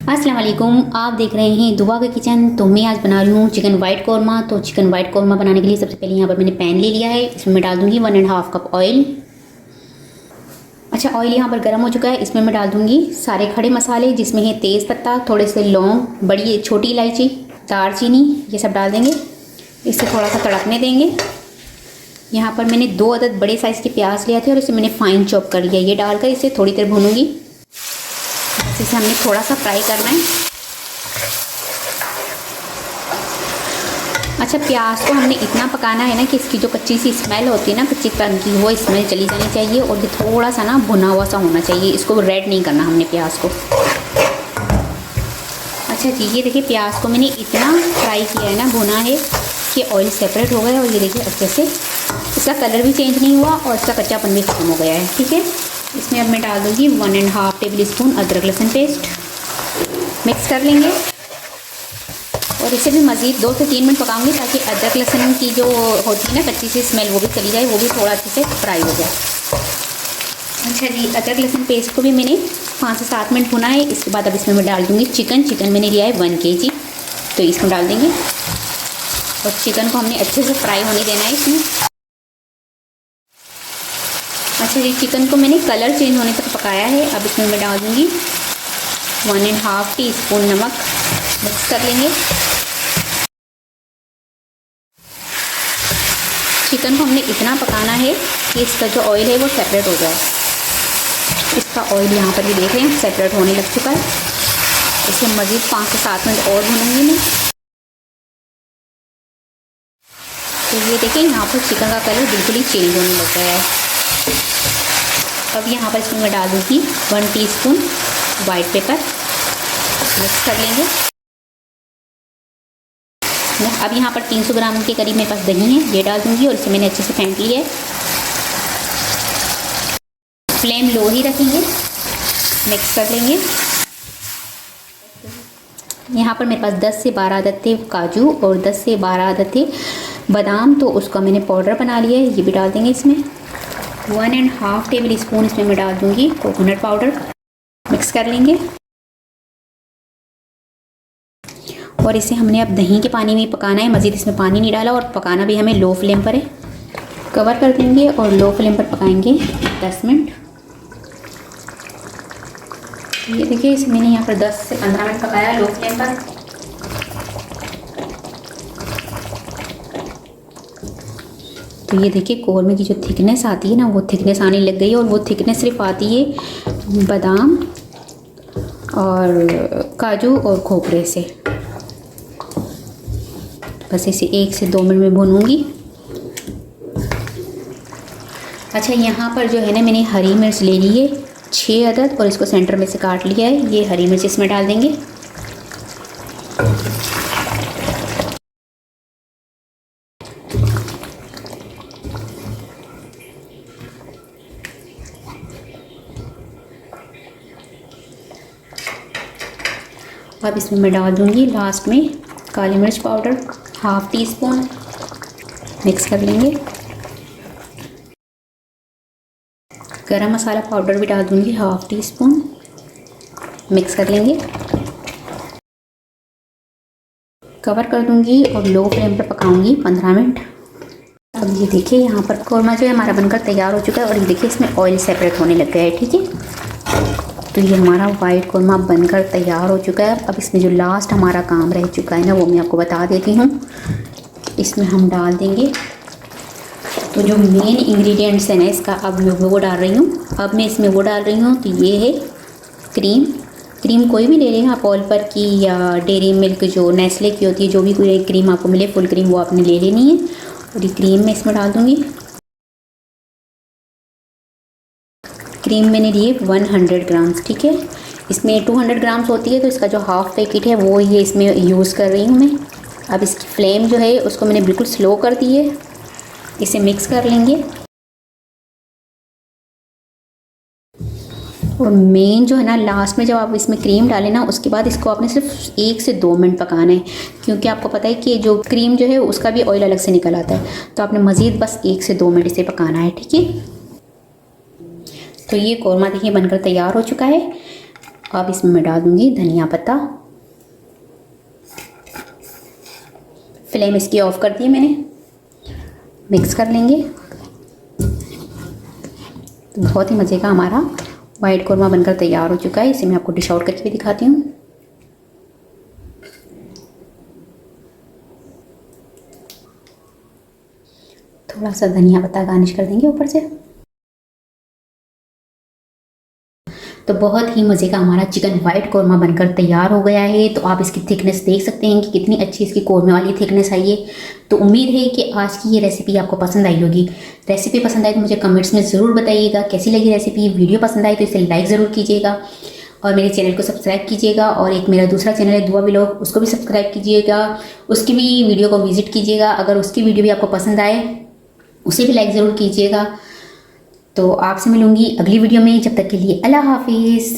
अस्सलाम वालेकुम, आप देख रहे हैं दुआ का किचन। तो मैं आज बना रही हूँ चिकन वाइट कौरमा। तो चिकन वाइट कौरमा बनाने के लिए सबसे पहले यहाँ पर मैंने पैन ले लिया है। इसमें मैं डाल दूँगी 1.5 कप ऑयल। अच्छा, ऑयल यहाँ पर गर्म हो चुका है। इसमें मैं डाल दूँगी सारे खड़े मसाले, जिसमें है तेज़ पत्ता, थोड़े से लौंग, बड़ी छोटी इलायची, दालचीनी, ये सब डाल देंगे। इससे थोड़ा सा तड़कने देंगे। यहाँ पर मैंने 2 अदद बड़े साइज़ के प्याज लिए थे और इसे मैंने फाइन चॉप कर लिया। ये डालकर इसे थोड़ी देर भूनूंगी। इसे हमने थोड़ा सा फ्राई करना है। अच्छा, प्याज को हमने इतना पकाना है ना कि इसकी जो कच्ची सी स्मेल होती है ना, कच्ची पन की, वो स्मेल चली जानी चाहिए और ये थोड़ा सा ना भुना हुआ सा होना चाहिए। इसको रेड नहीं करना हमने प्याज को। अच्छा जी, ये देखिए प्याज को मैंने इतना फ्राई किया है ना, भुना है कि ऑयल सेपरेट हो गया। और ये देखिए अच्छे से इसका कलर भी चेंज नहीं हुआ और इसका कच्चापन भी खत्म हो गया है। ठीक है, इसमें अब मैं डाल दूँगी 1.5 टेबल स्पून अदरक लहसुन पेस्ट। मिक्स कर लेंगे और इसे भी मज़ीद 2 से 3 मिनट पकाऊंगी, ताकि अदरक लहसुन की जो होती है ना कच्ची सी स्मेल, वो भी चली जाए, वो भी थोड़ा अच्छे से फ्राई हो जाए। अच्छा जी, अदरक लहसुन पेस्ट को भी मैंने 5 से 7 मिनट भुना है। इसके बाद अब इसमें मैं डाल दूँगी चिकन मैंने लिया है 1 kg। तो इसमें डाल देंगे और चिकन को हमने अच्छे से फ्राई होने देना है इसमें। अच्छा जी, चिकन को मैंने कलर चेंज होने तक पकाया है। अब इसमें मैं डाल दूँगी 1.5 टीस्पून नमक। मिक्स कर लेंगे। चिकन को हमने इतना पकाना है कि इसका जो ऑयल है वो सेपरेट हो जाए। इसका ऑयल यहाँ पर भी देख रहे हैं सेपरेट होने लग चुका है। इसे मज़ीद 5 से 7 मिनट और भूनूंगी मैं। तो ये देखें, यहाँ पर चिकन का कलर बिल्कुल ही चेंज होने लग गया है। अब यहाँ पर इसमें मैं डाल दूँगी 1 टीस्पून वाइट पेपर। मिक्स कर लेंगे। अब यहाँ पर 300 ग्राम के करीब मेरे पास दही है, ये डाल दूँगी और इसे मैंने अच्छे से फेंट लिया है। फ्लेम लो ही रखेंगे। मिक्स कर लेंगे। यहाँ पर मेरे पास 10 से 12 अदद थे काजू और 10 से 12 अदद थे बादाम, तो उसका मैंने पाउडर बना लिया है। ये भी डाल देंगे इसमें। 1.5 टेबल स्पून इसमें मैं डाल दूँगी कोकोनट पाउडर। मिक्स कर लेंगे और इसे हमने अब दही के पानी में पकाना है, मज़ीद इसमें पानी नहीं डाला। और पकाना भी हमें लो फ्लेम पर है। कवर कर देंगे और लो फ्लेम पर पकाएंगे 10 मिनट। ये देखिए, इसे मैंने यहाँ पर 10 से 15 मिनट पकाया लो फ्लेम पर। तो ये देखिए कौरमे की जो थिकनेस आती है ना, वो थिकनेस आने लग गई है। और वो थिकनेस सिर्फ आती है बादाम और काजू और खोपरे से। बस इसे 1 से 2 मिनट में भूनूंगी। अच्छा, यहाँ पर जो है ना, मैंने हरी मिर्च ले ली है 6 अदद और इसको सेंटर में से काट लिया है। ये हरी मिर्च इसमें डाल देंगे। अब इसमें मैं डाल दूँगी लास्ट में काली मिर्च पाउडर 1/2 टीस्पून। मिक्स कर लेंगे। गरम मसाला पाउडर भी डाल दूँगी 1/2 टीस्पून। मिक्स कर लेंगे। कवर कर दूँगी और लो फ्लेम पर पकाऊंगी 15 मिनट। अब ये देखिए, यहाँ पर कौरमा जो है हमारा बनकर तैयार हो चुका है। और ये देखिए, इसमें ऑयल सेपरेट होने लग गया है। ठीक है, तो ये हमारा वाइट कौरमा बनकर तैयार हो चुका है। अब इसमें जो लास्ट हमारा काम रह चुका है ना, वो मैं आपको बता देती हूँ। इसमें हम डाल देंगे तो जो मेन इंग्रेडिएंट्स है ना इसका, अब मैं वो डाल रही हूँ। अब मैं इसमें वो डाल रही हूँ, तो ये है क्रीम कोई भी ले लें आप, ऑलपर की या डेयरी मिल्क जो नेस्ले की होती है, जो भी कोई क्रीम आपको मिले फुल क्रीम, वो आपने ले लेनी है। और ये क्रीम मैं इसमें डाल दूँगी। क्रीम मैंने लिए 100 ग्राम्स। ठीक है, इसमें 200 ग्राम्स होती है, तो इसका जो हाफ़ पैकेट है वो ये इसमें यूज़ कर रही हूँ मैं। अब इसकी फ्लेम जो है उसको मैंने बिल्कुल स्लो कर दी है। इसे मिक्स कर लेंगे। और मेन जो है ना, लास्ट में जब आप इसमें क्रीम डालें ना, उसके बाद इसको आपने सिर्फ 1 से 2 मिनट पकाना है, क्योंकि आपको पता है कि जो क्रीम जो है उसका भी ऑयल अलग से निकल आता है। तो आपने मज़ीद बस 1 से 2 मिनट इसे पकाना है। ठीक है, तो ये कौरमा देखिए बनकर तैयार हो चुका है। अब इसमें मैं डाल दूँगी धनिया पत्ता। फ्लेम इसकी ऑफ कर दी मैंने। मिक्स कर लेंगे। तो बहुत ही मज़े का हमारा वाइट कोरमा बनकर तैयार हो चुका है। इसे मैं आपको डिश आउट करके भी दिखाती हूँ। थोड़ा सा धनिया पत्ता गार्निश कर देंगे ऊपर से। तो बहुत ही मज़े का हमारा चिकन वाइट कोरमा बनकर तैयार हो गया है। तो आप इसकी थिकनेस देख सकते हैं कि कितनी अच्छी इसकी कोरमे वाली थिकनेस आई है। तो उम्मीद है कि आज की ये रेसिपी आपको पसंद आई होगी। रेसिपी पसंद आई तो मुझे कमेंट्स में ज़रूर बताइएगा कैसी लगी रेसिपी। वीडियो पसंद आई तो इसे लाइक ज़रूर कीजिएगा और मेरे चैनल को सब्सक्राइब कीजिएगा। और एक मेरा दूसरा चैनल है दुआ व्लॉग, उसको भी सब्सक्राइब कीजिएगा, उसकी भी वीडियो को विजिट कीजिएगा। अगर उसकी वीडियो भी आपको पसंद आए उसे भी लाइक ज़रूर कीजिएगा। तो आपसे मिलूँगी अगली वीडियो में। जब तक के लिए अल्लाह हाफिज़।